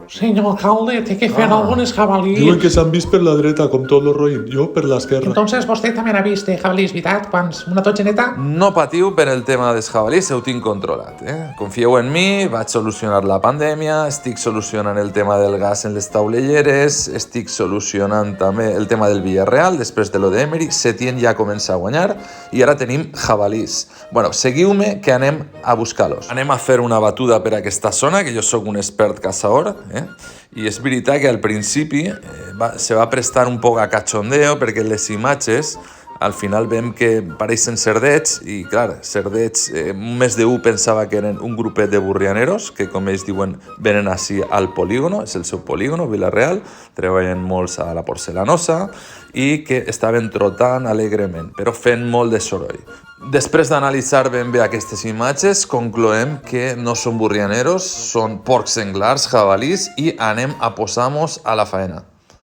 Senyor alcalde, té que fer algunes jabalís. Diuen que s'han vist per la dreta, com tot lo roïn. Jo per l'esquerra. Entonces vostè també n'ha vist jabalís, veritat? Quants? Una totxeneta? No patiu per el tema dels jabalís, ho tinc controlat. Confieu en mi, vaig solucionar la pandèmia, estic solucionant el tema del gas en les taulelleres, estic solucionant també el tema del Villarreal, després de lo d'Emery, Setién ja comença a guanyar i ara tenim jabalís. Bueno, seguiu-me que anem a buscar-los. Anem a fer una batuda per aquesta zona, que jo sóc un expert caçador, i és veritat que al principi se va prestar un poc a cachondeo perquè les imatges al final veiem que pareixen cerdets i, clar, cerdets, més d'un pensava que eren un grupet de burrianeros que, com ells diuen, venen així al polígono, és el seu polígono, Vila-real, treballen molts a la porcelanosa i que estaven trotant alegrement, però fent molt de soroll. Després d'analitzar ben bé aquestes imatges, concloem que no són burrianeros, són porcs senglars, jabalís, i anem a posar-nos a la faena.